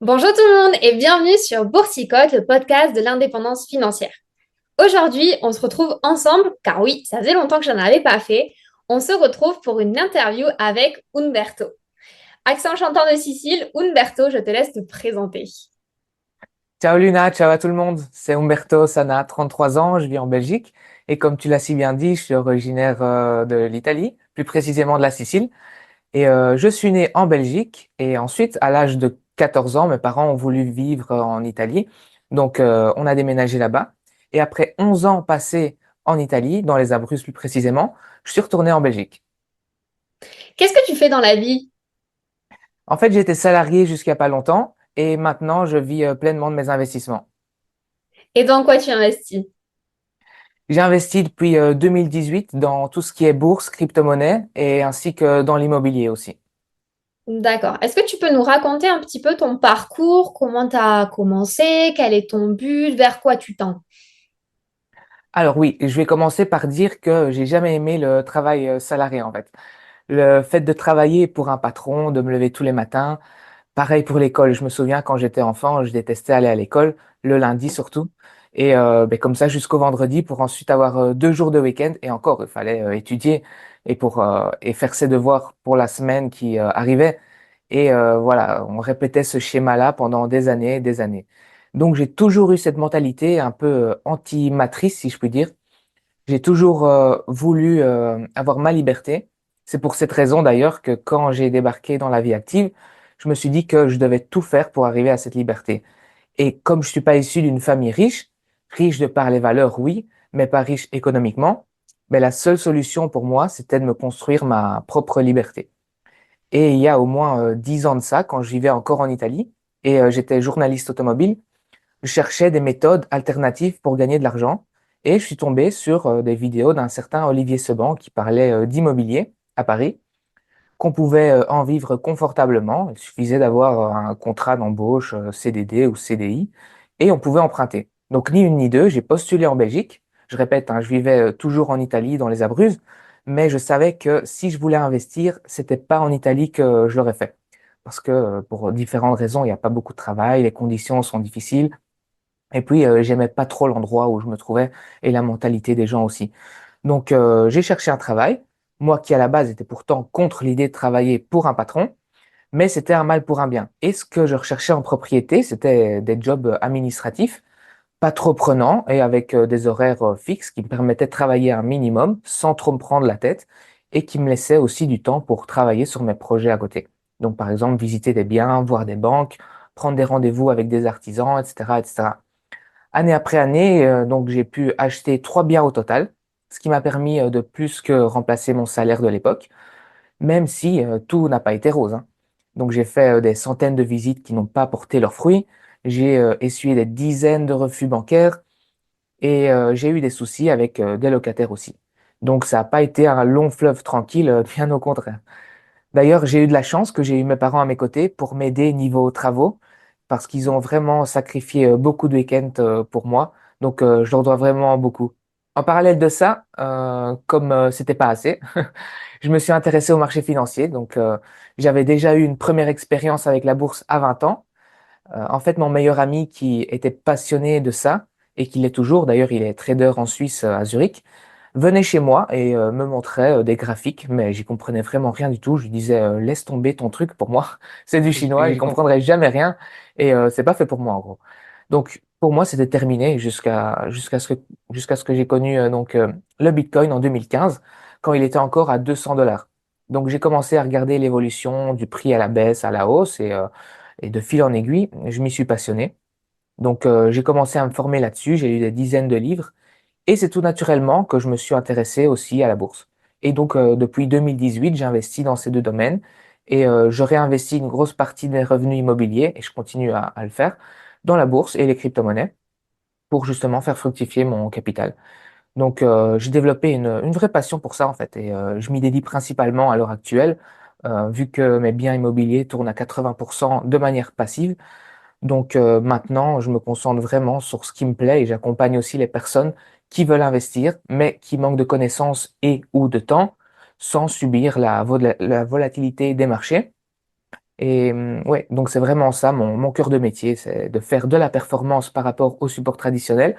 Bonjour tout le monde et bienvenue sur Boursicote, le podcast de l'indépendance financière. Aujourd'hui, on se retrouve ensemble, car oui, ça faisait longtemps que je n'en avais pas fait. On se retrouve pour une interview avec Umberto. Accent chantant de Sicile, Umberto, je te laisse te présenter. Ciao Luna, ciao à tout le monde. C'est Umberto Sana, 33 ans, je vis en Belgique. Et comme tu l'as si bien dit, je suis originaire de l'Italie, plus précisément de la Sicile. Et je suis né en Belgique. Et ensuite, à l'âge de 14 ans, mes parents ont voulu vivre en Italie. Donc, on a déménagé là-bas. Et après 11 ans passés en Italie, dans les Abruzzes plus précisément, je suis retourné en Belgique. Qu'est-ce que tu fais dans la vie? En fait, j'étais salarié jusqu'à pas longtemps. Et maintenant, je vis pleinement de mes investissements. Et dans quoi tu investis? J'ai investi depuis 2018 dans tout ce qui est bourse, crypto-monnaie et ainsi que dans l'immobilier aussi. D'accord. Est-ce que tu peux nous raconter un petit peu ton parcours, comment tu as commencé, quel est ton but, vers quoi tu tends? Alors oui, je vais commencer par dire que j'ai jamais aimé le travail salarié en fait. Le fait de travailler pour un patron, de me lever tous les matins, pareil pour l'école. Je me souviens quand j'étais enfant, je détestais aller à l'école, le lundi surtout. Et ben, comme ça jusqu'au vendredi pour ensuite avoir 2 jours de week-end. Et encore, il fallait étudier et faire ses devoirs pour la semaine qui arrivait. Et voilà, on répétait ce schéma-là pendant des années et des années. Donc j'ai toujours eu cette mentalité un peu anti-matrice, si je puis dire. J'ai toujours voulu avoir ma liberté. C'est pour cette raison d'ailleurs que quand j'ai débarqué dans la vie active, je me suis dit que je devais tout faire pour arriver à cette liberté. Et comme je suis pas issu d'une famille riche, riche de par les valeurs, oui, mais pas riche économiquement, mais la seule solution pour moi, c'était de me construire ma propre liberté. Et il y a au moins 10 ans de ça, quand je vivais encore en Italie et j'étais journaliste automobile, je cherchais des méthodes alternatives pour gagner de l'argent et je suis tombé sur des vidéos d'un certain Olivier Seban qui parlait d'immobilier à Paris, qu'on pouvait en vivre confortablement. Il suffisait d'avoir un contrat d'embauche CDD ou CDI et on pouvait emprunter. Donc ni une ni deux, j'ai postulé en Belgique. Je répète, hein, je vivais toujours en Italie, dans les Abruzzes, mais je savais que si je voulais investir, c'était pas en Italie que je l'aurais fait. Parce que pour différentes raisons, il n'y a pas beaucoup de travail, les conditions sont difficiles. Et puis, j'aimais pas trop l'endroit où je me trouvais et la mentalité des gens aussi. Donc, j'ai cherché un travail. Moi qui, à la base, était pourtant contre l'idée de travailler pour un patron, mais c'était un mal pour un bien. Et ce que je recherchais en propriété, c'était des jobs administratifs, pas trop prenants et avec des horaires fixes qui me permettaient de travailler un minimum sans trop me prendre la tête et qui me laissaient aussi du temps pour travailler sur mes projets à côté. Donc, par exemple, visiter des biens, voir des banques, prendre des rendez-vous avec des artisans, etc., etc. Année après année, donc j'ai pu acheter 3 biens au total, ce qui m'a permis de plus que remplacer mon salaire de l'époque, même si tout n'a pas été rose, hein. Donc j'ai fait des centaines de visites qui n'ont pas porté leurs fruits, j'ai essuyé des dizaines de refus bancaires et j'ai eu des soucis avec des locataires aussi. Donc ça n'a pas été un long fleuve tranquille, bien au contraire. D'ailleurs, j'ai eu de la chance que j'ai eu mes parents à mes côtés pour m'aider niveau travaux, parce qu'ils ont vraiment sacrifié beaucoup de week-ends pour moi. Donc, je leur dois vraiment beaucoup. En parallèle de ça, comme c'était pas assez, je me suis intéressé au marché financier. Donc, j'avais déjà eu une première expérience avec la bourse à 20 ans. En fait, mon meilleur ami qui était passionné de ça, et qui l'est toujours, d'ailleurs, il est trader en Suisse à Zurich, venait chez moi et me montrait des graphiques, mais j'y comprenais vraiment rien du tout. Je lui disais, laisse tomber ton truc, pour moi, c'est du chinois, j'y comprendrai jamais rien, et c'est pas fait pour moi, en gros. Donc, pour moi, c'était terminé jusqu'à ce que j'ai connu le Bitcoin en 2015, quand il était encore à 200 $. Donc, j'ai commencé à regarder l'évolution du prix à la baisse, à la hausse, et de fil en aiguille, je m'y suis passionné. Donc, j'ai commencé à me former là-dessus, j'ai lu des dizaines de livres, et c'est tout naturellement que je me suis intéressé aussi à la bourse. Et donc, depuis 2018, j'investis dans ces deux domaines, et je réinvestis une grosse partie des revenus immobiliers, et je continue à le faire, dans la bourse et les crypto-monnaies, pour justement faire fructifier mon capital. Donc, j'ai développé une vraie passion pour ça, en fait, et je m'y dédie principalement à l'heure actuelle, vu que mes biens immobiliers tournent à 80% de manière passive. Donc maintenant, je me concentre vraiment sur ce qui me plaît et j'accompagne aussi les personnes qui veulent investir, mais qui manquent de connaissances et ou de temps, sans subir la volatilité des marchés. Et ouais, donc c'est vraiment ça mon cœur de métier, c'est de faire de la performance par rapport au support traditionnel,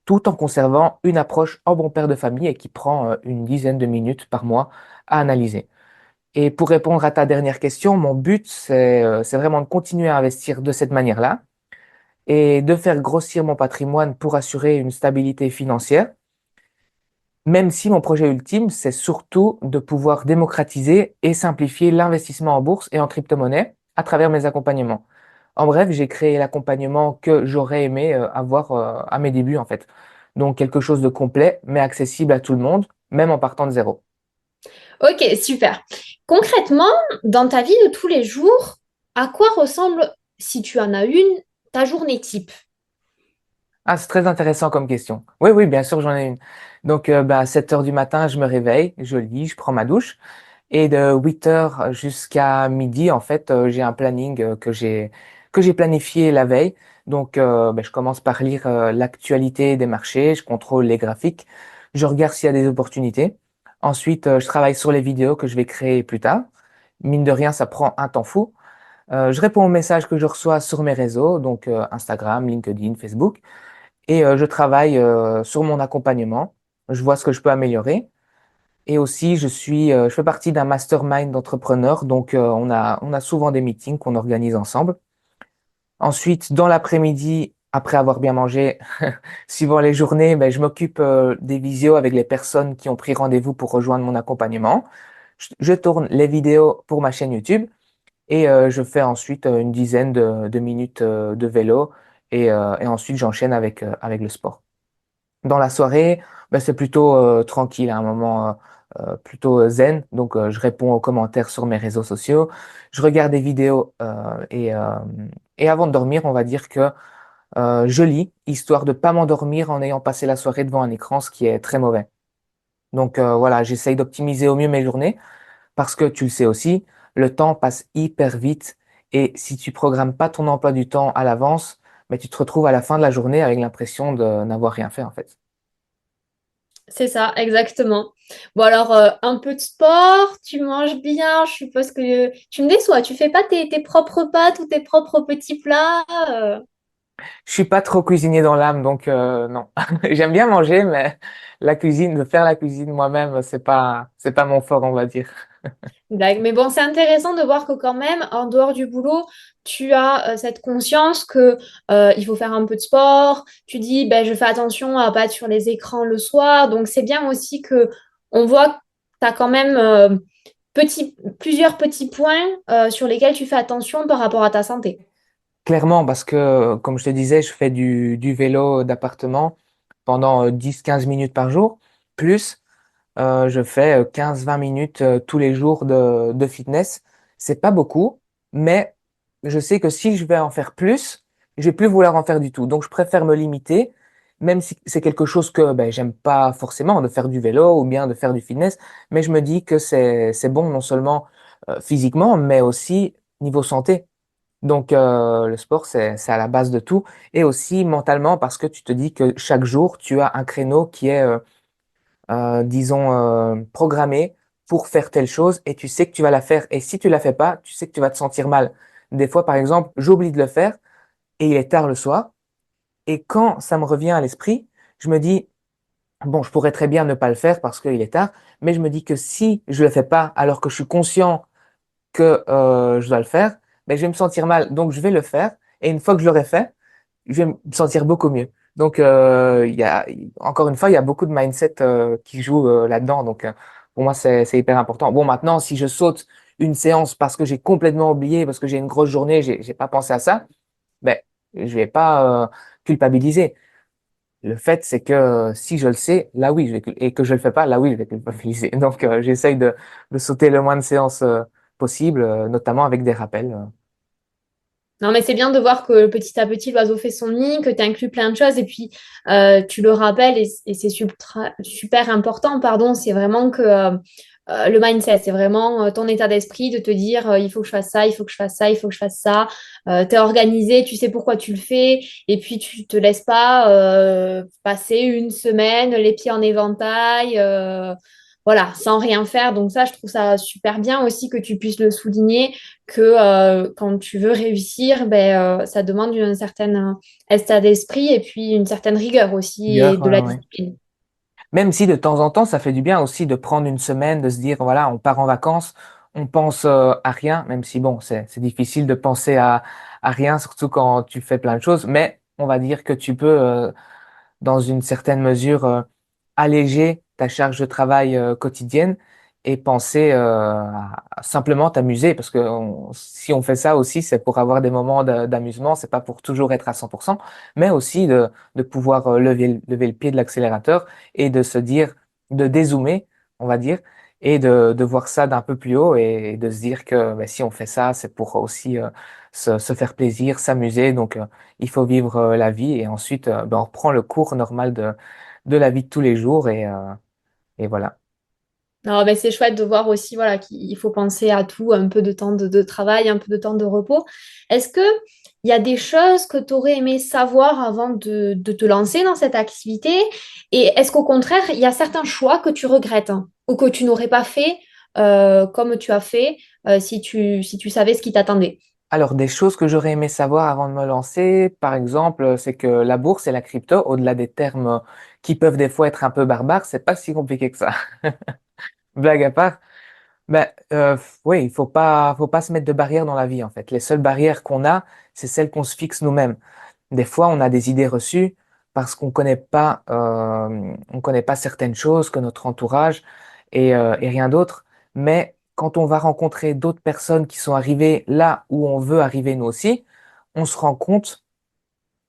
tout en conservant une approche en bon père de famille et qui prend une dizaine de minutes par mois à analyser. Et pour répondre à ta dernière question, mon but, c'est vraiment de continuer à investir de cette manière-là et de faire grossir mon patrimoine pour assurer une stabilité financière, même si mon projet ultime, c'est surtout de pouvoir démocratiser et simplifier l'investissement en bourse et en crypto-monnaie à travers mes accompagnements. En bref, j'ai créé l'accompagnement que j'aurais aimé avoir à mes débuts, en fait. Donc quelque chose de complet, mais accessible à tout le monde, même en partant de zéro. Ok, super. Concrètement, dans ta vie de tous les jours, à quoi ressemble, si tu en as une, ta journée type? Ah, c'est très intéressant comme question. Oui, oui, bien sûr, j'en ai une. Donc, à 7 heures du matin, je me réveille, je lis, je prends ma douche. Et de 8 heures jusqu'à midi, en fait, j'ai un planning que j'ai planifié la veille. Donc, je commence par lire l'actualité des marchés, je contrôle les graphiques, je regarde s'il y a des opportunités. Ensuite, je travaille sur les vidéos que je vais créer plus tard. Mine de rien, ça prend un temps fou. Je réponds aux messages que je reçois sur mes réseaux, donc Instagram, LinkedIn, Facebook. Et je travaille sur mon accompagnement. Je vois ce que je peux améliorer. Et aussi, je fais partie d'un mastermind d'entrepreneurs. Donc, on a souvent des meetings qu'on organise ensemble. Ensuite, dans l'après-midi, après avoir bien mangé, suivant les journées, je m'occupe des visios avec les personnes qui ont pris rendez-vous pour rejoindre mon accompagnement. Je tourne les vidéos pour ma chaîne YouTube et je fais ensuite une dizaine de minutes de vélo et ensuite j'enchaîne avec le sport. Dans la soirée, c'est plutôt tranquille, à un moment plutôt zen. Donc, je réponds aux commentaires sur mes réseaux sociaux, je regarde des vidéos et avant de dormir, on va dire que je lis, histoire de pas m'endormir en ayant passé la soirée devant un écran, ce qui est très mauvais. Donc voilà, j'essaye d'optimiser au mieux mes journées parce que tu le sais aussi, le temps passe hyper vite et si tu programmes pas ton emploi du temps à l'avance, tu te retrouves à la fin de la journée avec l'impression de n'avoir rien fait en fait. C'est ça, exactement. Bon, alors, un peu de sport, tu manges bien, je suppose que tu me déçois, tu fais pas tes propres pâtes ou tes propres petits plats. Je suis pas trop cuisinier dans l'âme, donc non. J'aime bien manger, mais la cuisine, de faire la cuisine moi-même, c'est pas mon fort, on va dire. Blague. Mais bon, c'est intéressant de voir que quand même, en dehors du boulot, tu as cette conscience que il faut faire un peu de sport. Tu dis, ben, je fais attention à pas être sur les écrans le soir. Donc, c'est bien aussi que on voit que tu as quand même plusieurs petits points sur lesquels tu fais attention par rapport à ta santé. Clairement, parce que, comme je te disais, je fais du vélo d'appartement pendant 10-15 minutes par jour, plus je fais 15-20 minutes tous les jours de fitness. C'est pas beaucoup, mais je sais que si je vais en faire plus, je vais plus vouloir en faire du tout. Donc, je préfère me limiter, même si c'est quelque chose que j'aime pas forcément de faire du vélo ou bien de faire du fitness, mais je me dis que c'est bon non seulement physiquement, mais aussi niveau santé. Donc, le sport, c'est à la base de tout. Et aussi mentalement, parce que tu te dis que chaque jour, tu as un créneau qui est disons, programmée pour faire telle chose et tu sais que tu vas la faire. Et si tu la fais pas, tu sais que tu vas te sentir mal. Des fois, par exemple, j'oublie de le faire et il est tard le soir. Et quand ça me revient à l'esprit, je me dis, bon, je pourrais très bien ne pas le faire parce qu'il est tard, mais je me dis que si je le fais pas alors que je suis conscient que je dois le faire, je vais me sentir mal. Donc, je vais le faire. Et une fois que je l'aurai fait, je vais me sentir beaucoup mieux. Donc, encore une fois, il y a beaucoup de mindset qui joue là-dedans. Donc, pour moi, c'est hyper important. Bon, maintenant, si je saute une séance parce que j'ai complètement oublié, parce que j'ai une grosse journée, j'ai pas pensé à ça, ben, je vais pas culpabiliser. Le fait, c'est que si je le sais, là oui, et que je le fais pas, là oui, je vais culpabiliser. Donc, j'essaye de sauter le moins de séances possible, notamment avec des rappels. Non, mais c'est bien de voir que petit à petit, l'oiseau fait son nid, que tu inclus plein de choses et puis tu le rappelles et c'est super important, pardon, c'est vraiment que le mindset, c'est vraiment ton état d'esprit de te dire il faut que je fasse ça, il faut que je fasse ça, il faut que je fasse ça. Tu es organisé, tu sais pourquoi tu le fais et puis tu te laisses pas passer une semaine les pieds en éventail. voilà, sans rien faire. Donc ça, je trouve ça super bien aussi que tu puisses le souligner, que quand tu veux réussir, ça demande une certaine état d'esprit et puis une certaine rigueur aussi et Rigueur, de la ouais. discipline. Même si de temps en temps, ça fait du bien aussi de prendre une semaine, de se dire, voilà, on part en vacances, on pense à rien, même si bon, c'est difficile de penser à rien, surtout quand tu fais plein de choses, mais on va dire que tu peux, dans une certaine mesure, alléger ta charge de travail quotidienne et penser à simplement t'amuser, parce que si on fait ça aussi, c'est pour avoir des moments d'amusement, c'est pas pour toujours être à 100%, mais aussi de pouvoir lever le pied de l'accélérateur et de se dire, de dézoomer, on va dire, et de voir ça d'un peu plus haut et de se dire que ben, si on fait ça, c'est pour aussi se faire plaisir, s'amuser. Donc, il faut vivre la vie et ensuite, ben, on reprend le cours normal de la vie de tous les jours et voilà. Non, mais c'est chouette de voir aussi voilà, qu'il faut penser à tout, un peu de temps de travail, un peu de temps de repos. Est-ce que il y a des choses que tu aurais aimé savoir avant de te lancer dans cette activité? Et est-ce qu'au contraire, il y a certains choix que tu regrettes hein, ou que tu n'aurais pas fait comme tu as fait si tu savais ce qui t'attendait? Alors, des choses que j'aurais aimé savoir avant de me lancer, par exemple, c'est que la bourse et la crypto, au-delà des termes qui peuvent des fois être un peu barbares, c'est pas si compliqué que ça. Blague à part, ben, oui, faut pas se mettre de barrières dans la vie, en fait. Les seules barrières qu'on a, c'est celles qu'on se fixe nous-mêmes. Des fois, on a des idées reçues parce on connaît pas certaines choses que notre entourage et rien d'autre. Mais quand on va rencontrer d'autres personnes qui sont arrivées là où on veut arriver nous aussi, on se rend compte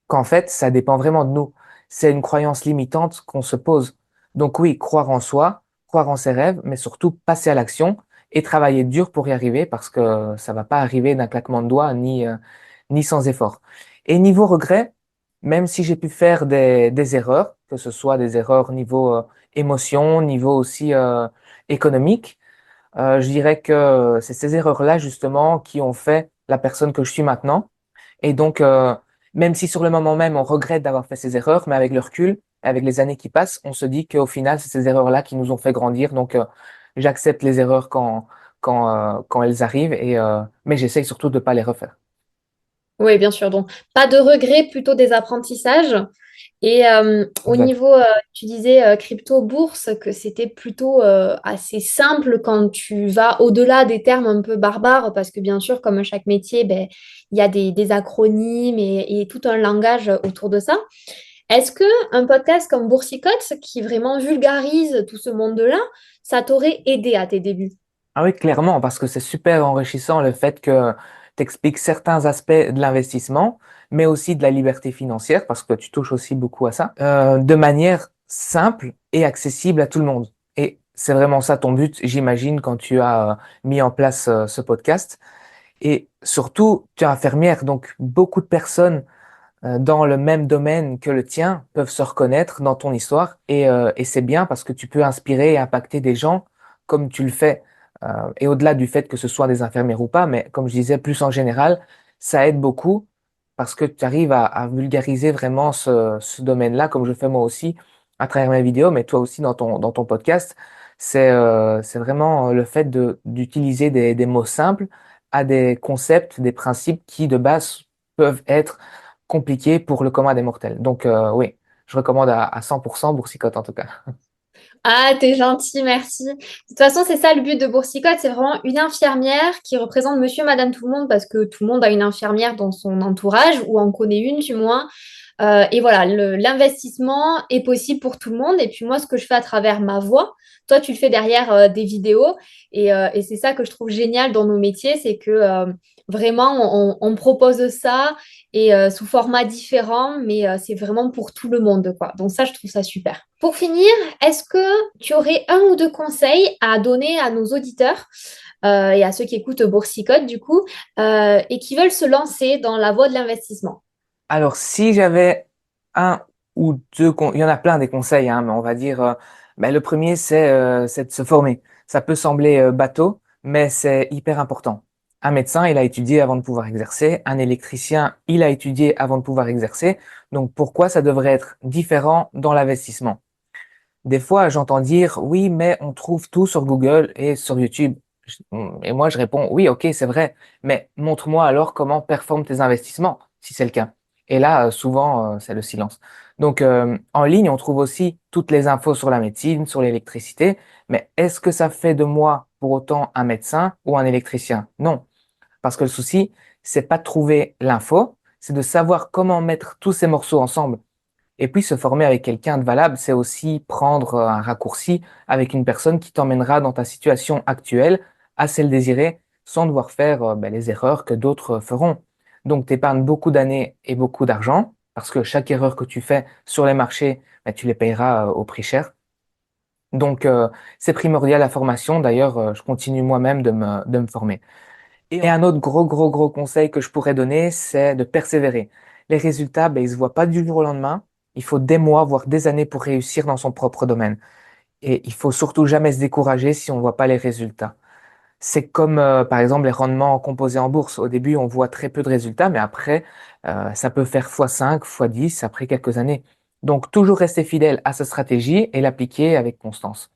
qu'en fait, ça dépend vraiment de nous. C'est une croyance limitante qu'on se pose. Donc oui, croire en soi, croire en ses rêves, mais surtout passer à l'action et travailler dur pour y arriver parce que ça va pas arriver d'un claquement de doigts ni sans effort. Et niveau regret, même si j'ai pu faire des erreurs, que ce soit des erreurs niveau émotion, niveau aussi économique, je dirais que c'est ces erreurs-là justement qui ont fait la personne que je suis maintenant. Et donc, même si sur le moment même, on regrette d'avoir fait ces erreurs, mais avec le recul, avec les années qui passent, on se dit qu'au final, c'est ces erreurs-là qui nous ont fait grandir. Donc, j'accepte les erreurs quand elles arrivent, mais j'essaye surtout de ne pas les refaire. Oui, bien sûr. Donc, pas de regrets, plutôt des apprentissages. Et au Exact. niveau, tu disais crypto-bourse, que c'était plutôt assez simple quand tu vas au-delà des termes un peu barbares, parce que bien sûr, comme chaque métier, ben, il y a des acronymes et tout un langage autour de ça. Est-ce que un podcast comme Boursicote, qui vraiment vulgarise tout ce monde-là, ça t'aurait aidé à tes débuts? Ah oui, clairement, parce que c'est super enrichissant le fait que tu expliques certains aspects de l'investissement, mais aussi de la liberté financière, parce que tu touches aussi beaucoup à ça, de manière simple et accessible à tout le monde. Et c'est vraiment ça ton but, j'imagine, quand tu as mis en place ce podcast. Et surtout, tu es infirmière, donc beaucoup de personnes dans le même domaine que le tien peuvent se reconnaître dans ton histoire et c'est bien parce que tu peux inspirer et impacter des gens comme tu le fais. Et au-delà du fait que ce soit des infirmières ou pas, mais comme je disais, plus en général, ça aide beaucoup parce que tu arrives à vulgariser vraiment ce domaine-là, comme je fais moi aussi à travers mes vidéos, mais toi aussi dans ton podcast. C'est vraiment le fait d'utiliser des mots simples à des concepts, des principes qui de base peuvent être compliqué pour le commun des mortels. Donc oui, je recommande à 100% Boursicote en tout cas. Ah, t'es gentil, merci. De toute façon, c'est ça le but de Boursicote, c'est vraiment une infirmière qui représente monsieur, madame, tout le monde, parce que tout le monde a une infirmière dans son entourage, ou en connaît une du moins. Et voilà, l'investissement est possible pour tout le monde. Et puis moi, ce que je fais à travers ma voix, toi, tu le fais derrière des vidéos. Et c'est ça que je trouve génial dans nos métiers, c'est que vraiment, on propose ça et sous format différent, mais c'est vraiment pour tout le monde, quoi. Donc ça, je trouve ça super. Pour finir, est-ce que tu aurais un ou deux conseils à donner à nos auditeurs et à ceux qui écoutent Boursicote, du coup, et qui veulent se lancer dans la voie de l'investissement? Alors si j'avais un ou deux, il y en a plein des conseils, hein, mais on va dire, ben, le premier c'est de se former. Ça peut sembler bateau, mais c'est hyper important. Un médecin, il a étudié avant de pouvoir exercer. Un électricien, il a étudié avant de pouvoir exercer. Donc pourquoi ça devrait être différent dans l'investissement? Des fois, j'entends dire, oui, mais on trouve tout sur Google et sur YouTube. Et moi, je réponds, oui, ok, c'est vrai, mais montre-moi alors comment performent tes investissements, si c'est le cas. Et là, souvent, c'est le silence. Donc, en ligne, on trouve aussi toutes les infos sur la médecine, sur l'électricité, mais est-ce que ça fait de moi pour autant un médecin ou un électricien? Non, parce que le souci, c'est pas de trouver l'info, c'est de savoir comment mettre tous ces morceaux ensemble. Et puis, se former avec quelqu'un de valable, c'est aussi prendre un raccourci avec une personne qui t'emmènera dans ta situation actuelle à celle désirée sans devoir faire les erreurs que d'autres feront. Donc, tu épargnes beaucoup d'années et beaucoup d'argent parce que chaque erreur que tu fais sur les marchés, tu les payeras au prix cher. Donc, c'est primordial la formation. D'ailleurs, je continue moi-même de me former. Et un autre gros conseil que je pourrais donner, c'est de persévérer. Les résultats, ils se voient pas du jour au lendemain. Il faut des mois, voire des années pour réussir dans son propre domaine. Et il faut surtout jamais se décourager si on voit pas les résultats. C'est comme, par exemple, les rendements composés en bourse. Au début, on voit très peu de résultats, mais après, ça peut faire x5, x10 après quelques années. Donc, toujours rester fidèle à sa stratégie et l'appliquer avec constance.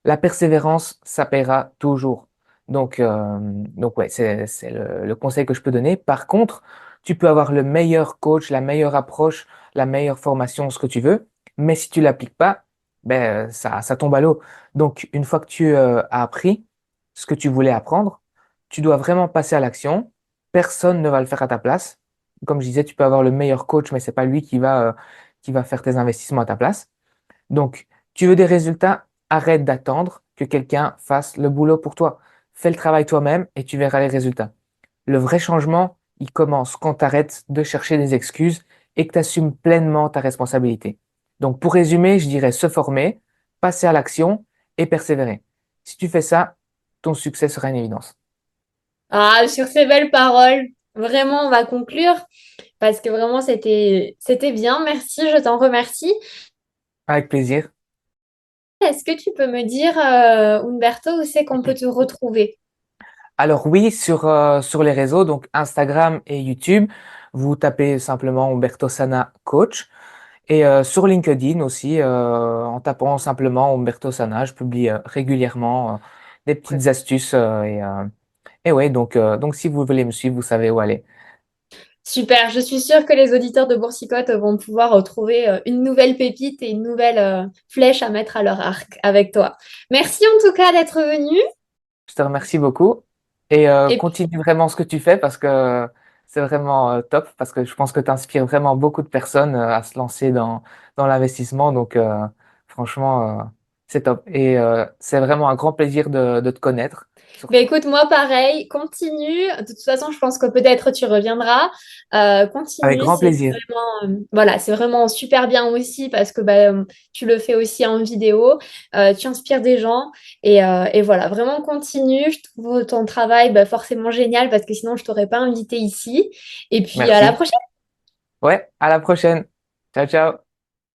La persévérance, ça paiera toujours. Donc ouais, c'est le conseil que je peux donner. Par contre, tu peux avoir le meilleur coach, la meilleure approche, la meilleure formation, ce que tu veux, mais si tu l'appliques pas, ça tombe à l'eau. Donc, une fois que tu as appris ce que tu voulais apprendre, tu dois vraiment passer à l'action. Personne ne va le faire à ta place. Comme je disais, tu peux avoir le meilleur coach, mais c'est pas lui qui va faire tes investissements à ta place. Donc, tu veux des résultats? Arrête d'attendre que quelqu'un fasse le boulot pour toi. Fais le travail toi-même et tu verras les résultats. Le vrai changement, il commence quand tu arrêtes de chercher des excuses et que tu assumes pleinement ta responsabilité. Donc, pour résumer, je dirais se former, passer à l'action et persévérer. Si tu fais ça, ton succès sera une évidence. Ah, sur ces belles paroles, vraiment, on va conclure parce que vraiment, c'était bien. Merci, je t'en remercie. Avec plaisir. Est-ce que tu peux me dire, Umberto, où c'est qu'on peut te retrouver? Alors oui, sur les réseaux, donc Instagram et YouTube, vous tapez simplement Umberto Sana Coach. Et sur LinkedIn aussi, en tapant simplement Umberto Sana, je publie régulièrement des petites astuces. Et ouais, donc si vous voulez me suivre, vous savez où aller. Super, je suis sûre que les auditeurs de Boursicote vont pouvoir retrouver une nouvelle pépite et une nouvelle flèche à mettre à leur arc avec toi. Merci en tout cas d'être venu. Je te remercie beaucoup et Et puis, continue vraiment ce que tu fais parce que c'est vraiment top, parce que je pense que tu inspires vraiment beaucoup de personnes à se lancer dans l'investissement. Donc franchement, c'est top. Et c'est vraiment un grand plaisir de te connaître, ben surtout. écoute, moi pareil, continue. De toute façon, je pense que peut-être tu reviendras. Avec Continue, grand c'est plaisir. vraiment, voilà, c'est vraiment super bien aussi parce que tu le fais aussi en vidéo, tu inspires des gens et voilà, vraiment continue. Je trouve ton travail forcément génial parce que sinon je t'aurais pas invité ici. Et puis à la Merci. prochaine. Ouais, à la prochaine. Ciao, ciao.